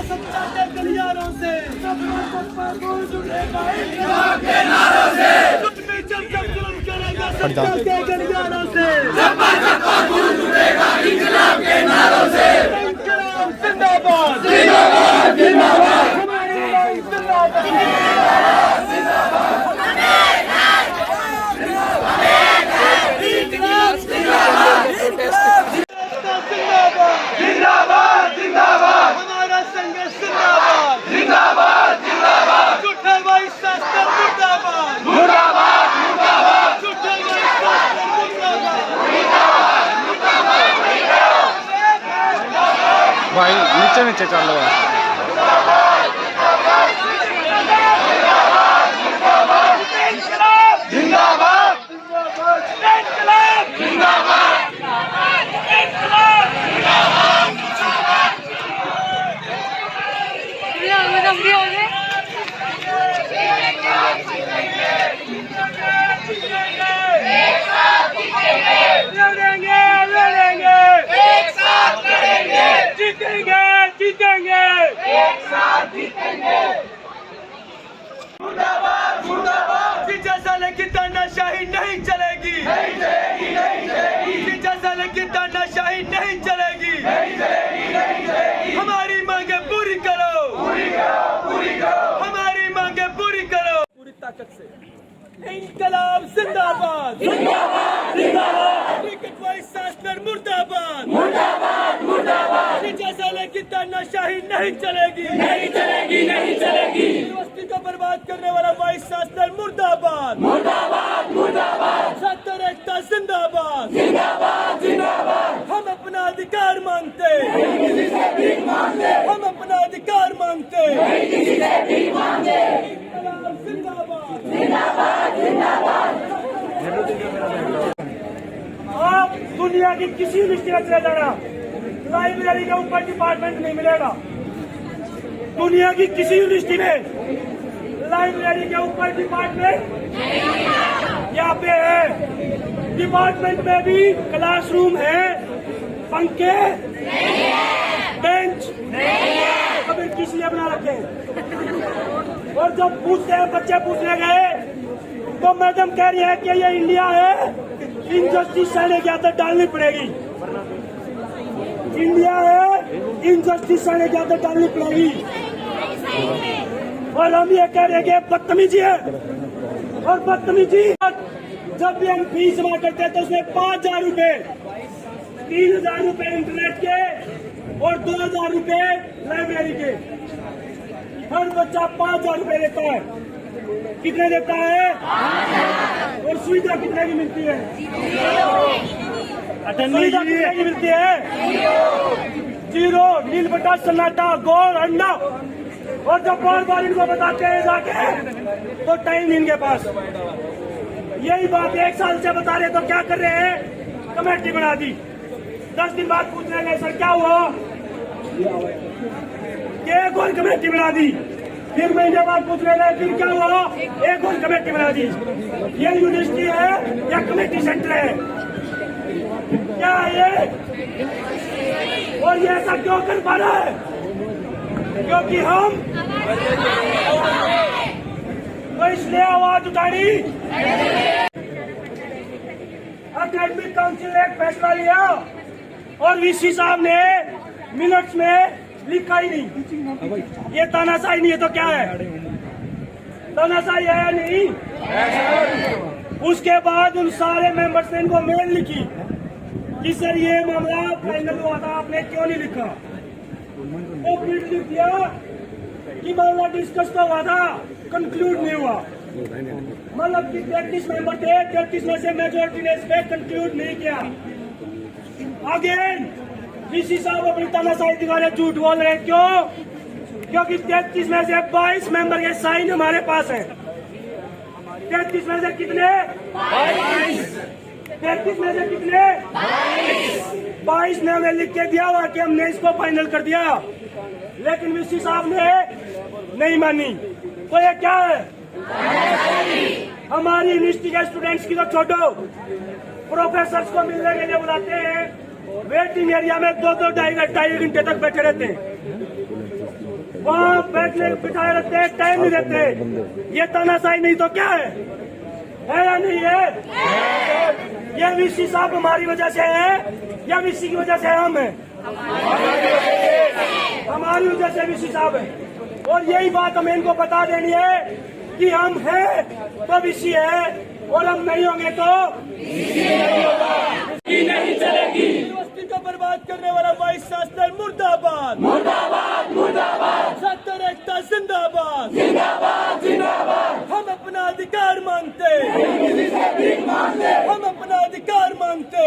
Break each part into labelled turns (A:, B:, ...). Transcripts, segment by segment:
A: चाहते गलियारों से इनकलाब के नारों से जब जुल्म करेगा सत्ता के गलियारों से गूंज उठेगा इनकलाब के नारों से इनकलाब जिंदाबाद जिंदाबाद जिंदाबाद हमारी लड़ाई जिंदाबाद जिंदाबाद जिंदाबाद हमारा संघर्ष जिंदाबाद जिंदाबाद जिंदाबाद झूठे वाइस शास्त्र मुर्दाबाद मुर्दाबाद मुर्दाबाद झूठे वाइस शास्त्र मुर्दाबाद
B: भाई नीचे नीचे चल रहा है।
A: जिंदाबाद जीतेंगे जीतेंगे एक साथ जीतेंगे मुर्दाबाद मुर्दाबाद जीजा साले की तानाशाही नहीं चलेगी नहीं चलेगी नहीं चलेगी जीजा साले की तानाशाही नहीं चलेगी नहीं चलेगी नहीं चलेगी हमारी मांगे पूरी करो हमारी मांगे पूरी करो पूरी ताकत से इनकलाब जिंदाबाद जिंदाबाद जिंदाबाद क्रिकेट वाइस शास्त्र मुर्दाबाद मुर्दाबाद मुर्दाबाद जीजा साले की तानाशाही नहीं चलेगी नहीं चलेगी नहीं चलेगी यूनिवर्सिटी को बर्बाद करने वाला वाइस शास्त्र मुर्दाबाद मुर्दाबाद मुर्दाबाद छात्र एकता जिंदाबाद जिंदाबाद जिंदाबाद हम अपना अधिकार मांगते हम अपना अधिकार मांगते इनकलाब जिंदाबाद जिंदाबाद जिंदाबाद आप दुनिया की किसी यूनिवर्सिटी में चले जाना लाइब्रेरी के ऊपर डिपार्टमेंट नहीं मिलेगा। दुनिया की किसी यूनिवर्सिटी में लाइब्रेरी के ऊपर डिपार्टमेंट यहाँ पे है। डिपार्टमेंट में भी क्लासरूम है, पंखे बेंच कभी किस लिए बना रखे हैं। और जब पूछते हैं बच्चे पूछने गए तो मैडम कह रही है कि ये इंडिया है, इनजस्टिस सहने की आदत डालनी पड़ेगी। इंडिया है, इनजस्टिस सहने की आदत डालनी पड़ेगी। और हम ये कह रहे हैं बदतमीजी है। और बदतमीजी जब भी हम फीस जमा करते हैं तो उसमें 5,000 रुपए, 3,000 रुपए इंटरनेट के और 2,000 रुपए लाइब्रेरी के। हर बच्चा 5,000 रुपए देता है। कितने देता है? और सुविधा कितने की मिलती है? सुविधा कितने की मिलती है? जीरो, नील बटा सन्नाटा, गोल अंडा। और जब बार बार इनको बताते हैं जाके तो टाइम इनके पास। यही बात 1 साल से बता रहे तो क्या कर रहे हैं? कमेटी बना दी। 10 दिन बाद पूछ रहे हैं सर क्या हुआ? एक और कमेटी बना दी। फिर महीने बाद पूछ रहे हैं फिर क्या हुआ? एक और कमेटी बना दी। ये यूनिवर्सिटी है या कमेटी सेंटर है? क्या ये? और ये ऐसा क्यों कर पा रहा है? क्योंकि हम तो इसलिए आवाज उठानी। एकेडमिक काउंसिल ने एक फैसला लिया और वीसी साहब ने मिनट्स में लिखा ही नहीं। ये तानाशाही नहीं है तो क्या है? तानाशाही है या नहीं? उसके बाद उन सारे मेंबर्स ने इनको मेल लिखी कि सर ये मामला फाइनल हुआ था, आपने क्यों नहीं लिखा? तो फिर लिख दिया कि मामला डिस्कस तो हुआ था, कंक्लूड नहीं हुआ। मतलब कि 33 मेंबर थे, 33 में से मेजोरिटी ने इस पे कंक्लूड नहीं किया। अगेन वीसी साहब अपनी तानाशाही दिखा रहे, झूठ बोल रहे। क्यों? क्योंकि 33 में से 22 मेंबर के साइन हमारे पास है। 33 में से कितने? 33 में से कितने? 22 ने हमें लिख के दिया हुआ कि हमने इसको फाइनल कर दिया, लेकिन वीसी साहब ने नहीं मानी। तो ये क्या है? हमारी यूनिवर्सिटी के स्टूडेंट्स की तो छोड़ो, प्रोफेसर को मिलने के लिए बुलाते हैं, वेटिंग एरिया में 2-2 ढाई घंटे तक बैठे रहते हैं। बैठने बिठाए रखते हैं, टाइम नहीं देते। ये तानाशाही नहीं तो क्या है या नहीं है? ये वीसी साहब हमारी वजह से है या वीसी की वजह से हम है? हमारी वजह से वीसी साहब है। और यही बात हमें इनको बता देनी है कि हम हैं तो वीसी है और हम नहीं होंगे तो नहीं चलेगी। यूनिवर्सिटी को बर्बाद करने वाला वाइस चांसलर मुर्दाबाद, मुर्दाबाद, मुर्दाबाद। छात्र एकता जिंदाबाद, जिंदाबाद, जिंदाबाद। हम अपना अधिकार मांगते, हम अपना अधिकार मांगते।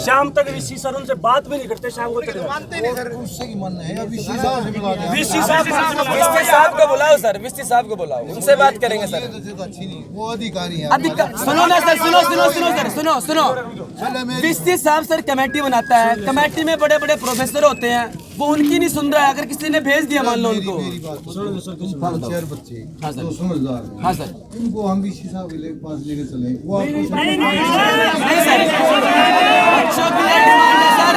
A: शाम तक वीसी सर उनसे बात भी नहीं करते, शाम को चले
C: मानते नहीं सर, उससे की मन है। वीसी साहब से मिला दें।
A: वीसी साहब
D: विस्ती साहब को बुलाओ सर, विस्ती साहब को बुलाओ, उनसे बात करेंगे सर।
C: ये तो अच्छी नहीं, वो अधिकारी हैं।
D: सुनो ना सर, सुनो सुनो सुनो सर, सुनो सुनो। विस्ती साहब सर कमेटी बनाता है, कमेटी में बड़े बड़े प्रोफेसर होते हैं, वो उनकी नहीं सुन रहा है। अगर किसी ने भेज दिया मान लो उनको,
C: मेरी बात सुनो सर, कुछ चार बच्चे जो समझदार हैं,
D: हाँ सर,
C: उनको हम वीसी साहब के पास लेके चले, वो आपको
D: नहीं सर, बच्चों के लिए डिमांड है सर।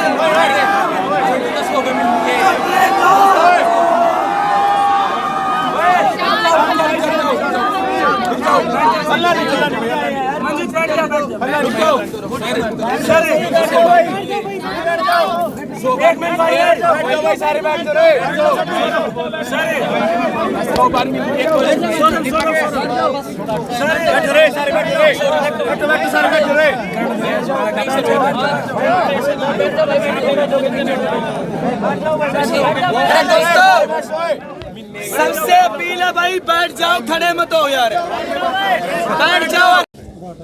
A: एक मिनट भाई, सारे बैठ दो रे।
D: सबसे अपील है भाई, बैठ जाओ, खड़े मत हो यार, बैठ जाओ।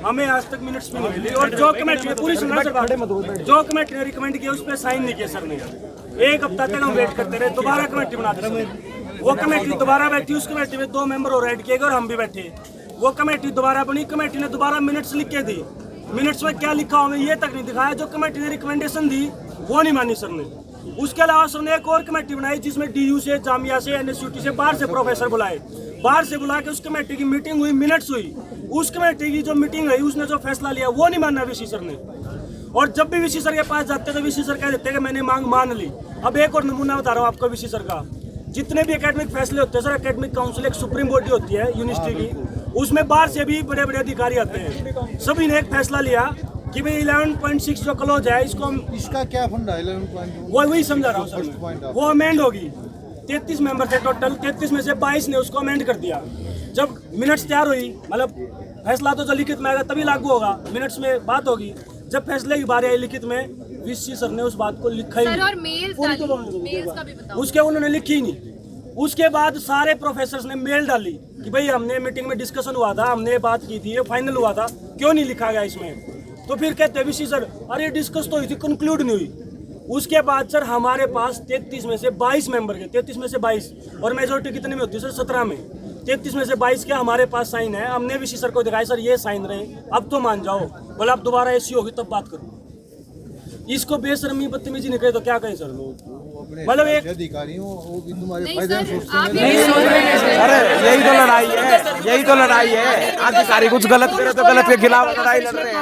A: हमें आज तक मिनट्स भी नहीं मिली और जो कमेटी ने पूरी सुना जो कमेटी ने रिकमेंड किया उस पर साइन नहीं किया सर ने। एक हफ्ता तक हम वेट करते रहे, दोबारा कमेटी बनाते रहे। वो कमेटी दोबारा बैठी, उस कमेटी में 2 मेंबर और ऐड किए गए और हम भी बैठे। वो कमेटी दोबारा बनी, कमेटी ने दोबारा मिनट्स लिख के दी। मिनट्स में क्या लिखा हमें ये तक नहीं दिखाया। जो कमेटी ने रिकमेंडेशन दी वो नहीं मानी सर ने। उसके अलावा सर ने एक और कमेटी बनाई जिसमें DU से, जामिया से, NSUT से, बाहर से प्रोफेसर बुलाए। बाहर से बुला के उस कमेटी की मीटिंग हुई, मिनट्स हुई। उस कमेटी की जो मीटिंग हुई उसने जो फैसला लिया वो नहीं माना वीसी सर ने। और जब भी वीसी सर के पास जाते तो वीसी सर कह देते कि मैंने मांग मान ली। अब एक और नमूना बता रहा हूँ आपको वीसी सर का। जितने भी एकेडमिक फैसले होते हैं सर, एकेडमिक काउंसिल एक सुप्रीम बॉडी होती है यूनिवर्सिटी की, उसमें बाहर से भी बड़े बड़े अधिकारी आते हैं। सभी ने एक फैसला लिया कि भाई 11.6 जो क्लोज है इसको हम,
C: इसका क्या फंडा है 11.1?
A: वही समझा रहा हूँ सर, वो अमेंड होगी। 33 मेंबर थे टोटल, 33 में से 22 ने उसको अमेंड कर दिया। जब मिनट्स तैयार हुई, मतलब फैसला तो जो लिखित में आएगा तभी लागू होगा, मिनट्स में बात होगी। जब फैसले की बारी आई लिखित में, वीसी सर ने उस बात को लिखा ही
E: सर,
A: नहीं।
E: और मेल्स का भी बताओ।
A: उसके उन्होंने लिखी ही नहीं। उसके बाद सारे प्रोफेसर्स ने मेल डाली कि भाई हमने मीटिंग में डिस्कशन हुआ था, हमने बात की थी, ये फाइनल हुआ था, क्यों नहीं लिखा गया इसमें। तो फिर कहते वीसी सर अरे डिस्कस तो हुई थी, कंक्लूड नहीं हुई। उसके बाद सर हमारे पास 33 में से 22 मेंबर के, 33 में से 22, और मेजोरिटी कितने में होती है सर? 17 में। 33 में से 22 के हमारे पास साइन है। हमने वीसी सर को दिखाया, सर ये साइन रहे, अब तो मान जाओ। बोले अब दोबारा ऐसी होगी तब बात करो। इसको बेशर्मी बदतमीजी नहीं कहे तो क्या कहें सर लोग? मतलब एक
C: अधिकारी हो, वो भी तुम्हारे
E: नहीं
C: फायदे में
E: सर,
C: सोचते
E: आप
C: हैं।
E: नहीं सोच रहे हैं।
B: अरे यही तो लड़ाई है, यही तो लड़ाई है। अधिकारी कुछ गलत करे तो गलत के खिलाफ लड़ाई लड़ रहे हैं।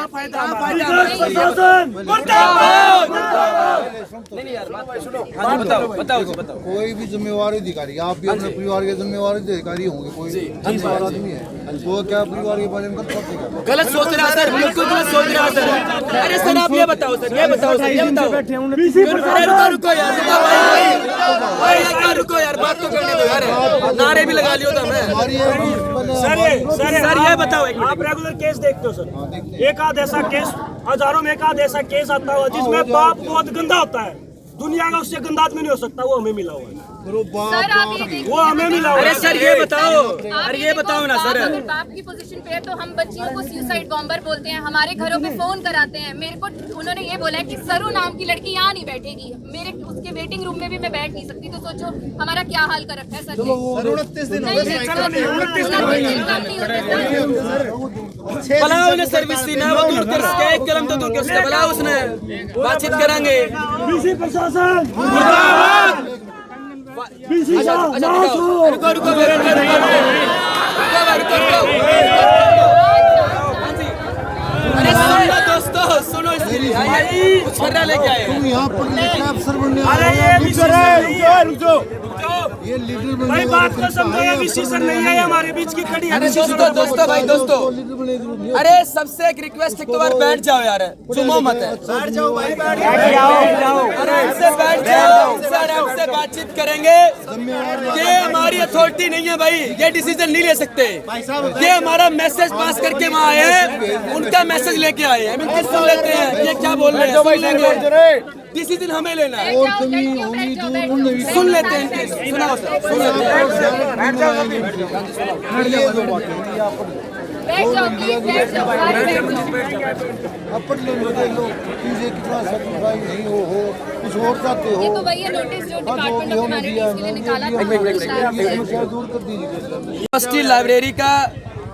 D: बताओ।
C: कोई भी जिम्मेवार अधिकारी, आप भी अपने परिवार के जिम्मेवार अधिकारी होंगे। कोई जिम्मेवार आदमी है वो क्या परिवार के बारे में गलत सोचेगा?
D: गलत सोच रहा है सर, बिल्कुल गलत सोच रहा है सर। अरे सर आप ये बताओ सर, ये बताओ सर, ये बताओ। रुको यार, रुको यार, बात तो करने दो यार। नारे भी लगा लियो था मैं।
A: सर ये बताओ, आप रेगुलर केस देखते हो सर? एक आध ऐसा केस, हजारों में एक आध ऐसा केस आता हुआ जिसमें बाप बहुत गंदा होता है, दुनिया का उससे गंदा आदमी नहीं हो सकता, वो हमें मिला हुआ है।
E: सर आप ये देखिए,
A: वो हमें मिला।
D: अरे सर ये बताओ,
E: आप
D: अरे ये बताओ ना सर।
E: अगर बाप की पोजीशन पे है तो हम बच्चियों को सुसाइड बॉम्बर बोलते हैं, हमारे घरों पे फोन कराते हैं। मेरे को उन्होंने ये बोला है कि सरू नाम की लड़की यहाँ नहीं बैठेगी, मेरे उसके वेटिंग रूम में भी मैं बैठ नहीं सकती। तो सोचो हमारा क्या हाल कर रखा है सर ने।
C: 29 दिन हो गए।
D: बुलाओ ने सर्विस दी ना, वो दूर कर सके, एक कलम तो दूर कर सके, बुलाओ उसने, बातचीत करेंगे।
A: बीसी प्रशासन
D: अच्छा रुको रुको अरे सुनो दोस्तों, सुनो छर्रा लेके आए।
C: तुम यहाँ पर लेके अफसर बनने
A: अरे
C: आए
A: ये
C: हो।
A: विशेषण रुक जाओ।
C: ये लीडर बनने
A: भाई
C: वाले
A: बात को
C: तरीका
A: समझो,
C: है
A: ये
C: या
A: विशेषण नहीं है, ये हमारे बीच की कड़ी है।
D: अरे दोस्तों भाई दोस्तों,
C: लीडर बनने की जरूरत नहीं है।
D: अरे सबसे एक रिक्वेस्ट, एक तो बार बैठ जाओ यार, चुमो मत है।
C: बैठ जाओ भाई,
D: अरे हमसे बैठ जाओ, सर हमसे बातचीत करेंगे। ये हमारी अथॉरिटी नहीं है भाई, ये डिसीजन नहीं ले सकते। ये हमारा मैसेज पास करके वहाँ आए हैं, उनका मैसेज लेके आए हैं, हम इनको सुन लेते हैं ये क्या बोल रहे हैं, सुन लेंगे। डिसीजन हमें लेना है,
C: और कमी होगी तो उन्होंने भी
D: सुन लेते हैं इनकी, सुनाओ सर, सुन लेते हैं।
C: ये दो बातें हैं, ये आप पढ़ लो।
E: बैठ जाओ प्लीज, बैठ जाओ सारे बैठ जाओ।
C: आप पढ़ लो, देख लो चीजें कितना सेटिस्फाई नहीं हो कुछ और चाहते हो।
E: ये तो वही है नोटिस जो
C: हाँ,
E: डिपार्टमेंट ऑफ ह्यूमैनिटीज के लिए निकाला था।
C: ये समस्या दूर कर दीजिए।
D: यूनिवर्सिटी लाइब्रेरी का,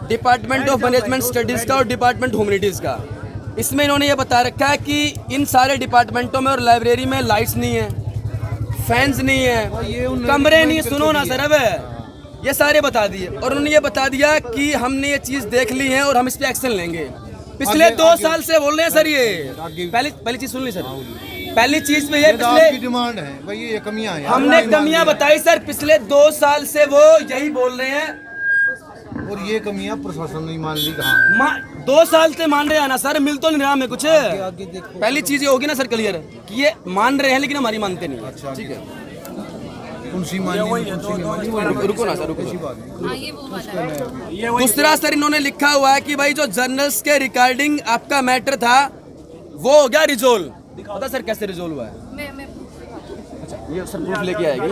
D: डिपार्टमेंट ऑफ मैनेजमेंट स्टडीज का और डिपार्टमेंट ह्यूमैनिटीज का, इसमें इन्होंने ये बता रखा है कि इन सारे डिपार्टमेंटों में और लाइब्रेरी में लाइट्स नहीं है, फैंस नहीं है, कमरे नहीं, सुनो ना सर, अब ये सारे बता दिए। और उन्होंने ये बता दिया कि हमने ये चीज देख ली है और हम इस पे एक्शन लेंगे। पिछले
C: आगे-
D: 2 साल से बोल रहे हैं सर, ये
C: आगे-
D: पहली चीज सुन ली सर, पहली चीज पे ये
C: आपकी
D: पिछले
C: डिमांड है भाई, ये कमियां हैं।
D: हमने
C: आपने
D: कमियां
C: मान
D: बताई सर, पिछले 2 साल से वो यही बोल रहे हैं।
C: लिया। और ये कमियां प्रशासन नहीं मान ली कहाँ है।
D: 2 साल से मान रहे हैं ना सर, मिल तो नहीं रहा हमें कुछ।
C: आगे देखो।
D: पहली चीज ये होगी ना सर क्लियर, कि ये मान रहे हैं लेकिन हमारी मानते नहीं।
C: अच्छा,
D: ठीक है,
C: तुलसी मानी तुलसी नहीं मानी,
D: रुको ना सर, रुको।
C: ऐसी बात नहीं।
E: हाँ ये वो वाला है।
D: दूसरा सर इन्होंने लिखा हुआ है कि भाई जो जर्नल्स के रिकॉर्डिंग आपका मैटर था वो हो गया रिजोल्व। पता सर कैसे रिजोल्व हुआ है?
E: मैं
D: ये सर प्रूफ लेके आएगी।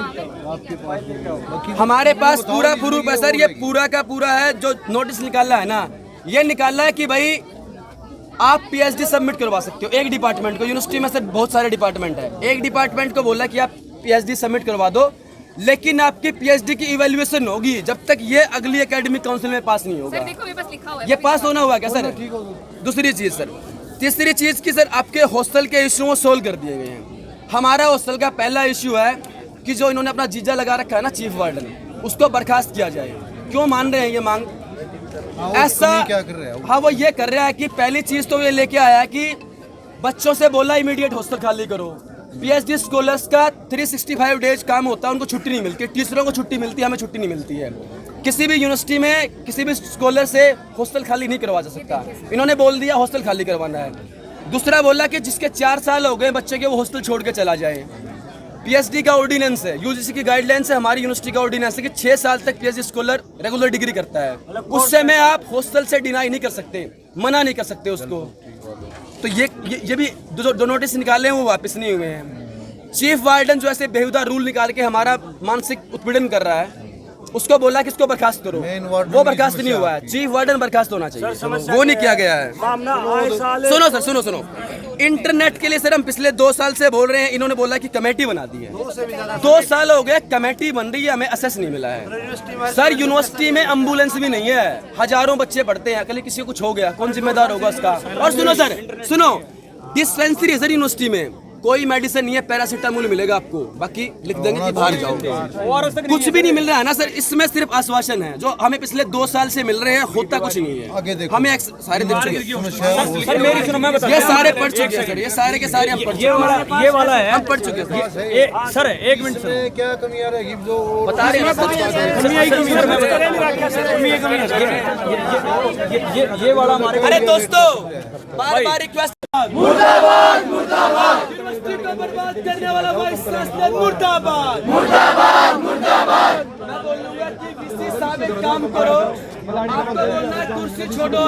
C: आपके पास नहीं।
D: हमारे पास पूरा प्रूफ है सर, ये पूरा का पूरा है। जो नोटिस निकाला है ना, ये निकाला है कि भाई आप पीएचडी सबमिट करवा सकते हो एक डिपार्टमेंट को। यूनिवर्सिटी में सर बहुत सारे डिपार्टमेंट है, एक डिपार्टमेंट को बोला कि आप पीएचडी सबमिट करवा दो, लेकिन आपकी पीएचडी की इवैल्यूएशन होगी जब तक ये अगली एकेडमिक काउंसिल में पास नहीं होगा।
E: सर देखो मेरे पास लिखा हुआ है।
D: ये पास होना हुआ क्या सर? दूसरी चीज सर, तीसरी चीज की सर आपके हॉस्टल के इश्यू सोल्व कर दिए गए हैं। हमारा हॉस्टल का पहला इश्यू है कि जो इन्होंने अपना जीजा लगा रखा है ना चीफ वार्डन, उसको बर्खास्त किया जाए। क्यों मान रहे हैं ये मांग? ऐसा
C: क्या कर रहे हैं?
D: हाँ वो ये कर रहा है कि पहली चीज तो ये लेके आया है कि बच्चों से बोला इमीडिएट हॉस्टल खाली करो। पीएचडी स्कॉलर्स का 365 डेज काम होता है, उनको छुट्टी नहीं मिलती, टीचरों को छुट्टी मिलती है, हमें छुट्टी नहीं मिलती है। किसी भी यूनिवर्सिटी में किसी भी स्कॉलर से हॉस्टल खाली नहीं करवा जा सकता। इन्होंने बोल दिया हॉस्टल खाली करवाना है। दूसरा बोला कि जिसके 4 साल हो गए बच्चे के, वो हॉस्टल छोड़ के चला जाए। पीएचडी का ऑर्डिनेंस है, यूजीसी की गाइडलाइंस है, हमारी यूनिवर्सिटी का ऑर्डिनेंस है कि 6 साल तक पीएचडी स्कॉलर रेगुलर डिग्री करता है। उससे में आप हॉस्टल से डिनाई नहीं कर सकते, मना नहीं कर सकते उसको। तो ये भी जो नोटिस निकाले हैं वो वापस नहीं हुए हैं। चीफ वार्डन जो ऐसे बेहुदा रूल निकाल के हमारा मानसिक उत्पीड़न कर रहा है, उसको बोला कि इसको बर्खास्त करो, वो बर्खास्त नहीं हुआ है। चीफ वार्डन बर्खास्त होना चाहिए, वो नहीं किया गया है। सुनो सर, सुनो सुनो, इंटरनेट के लिए सर हम पिछले 2 साल से बोल रहे हैं। इन्होंने बोला कि कमेटी बना दी है, 2 साल हो गए कमेटी बन रही है, हमें असेस नहीं मिला है। सर यूनिवर्सिटी में एम्बुलेंस भी नहीं है, हजारों बच्चे पढ़ते हैं, कल किसी को कुछ हो गया कौन जिम्मेदार होगा उसका? और सुनो सर, सुनो, डिस्पेंसरी है सर यूनिवर्सिटी में, कोई मेडिसिन नहीं है, पैरासीटामोल मिलेगा आपको, बाकी लिख देंगे कि बाहर जाओ। कुछ भी नहीं मिल रहा है ना सर, इसमें सिर्फ आश्वासन है जो हमें पिछले 2 साल से मिल रहे हैं, होता कुछ नहीं है।
C: आगे देखो।
D: हमें सारे देख चुके हैं,
A: सर मेरी सुनो, मैं बता
D: ये सारे पढ़ चुके हैं सर, ये सारे के सारे हम पढ़ चुके हैं,
A: ये वाला है,
D: हम पढ़ चुके हैं सर।
A: सर 1 मिनट सर,
C: इसमें क्या कमियां रहेगी जो
D: बता रहे हैं
A: ये वाला हमारे।
D: अरे दोस्तों, बार-बार रिक्वेस्ट,
A: मुर्दाबाद मुर्दाबाद, यूनिवर्सिटी को बर्बाद करने वाला वाइस चांसलर मुर्दाबाद मुर्दाबाद मुर्दाबाद। मैं बोलूंगा कि किसी साबित काम करो, आपको बोलना है कुर्सी छोड़ो।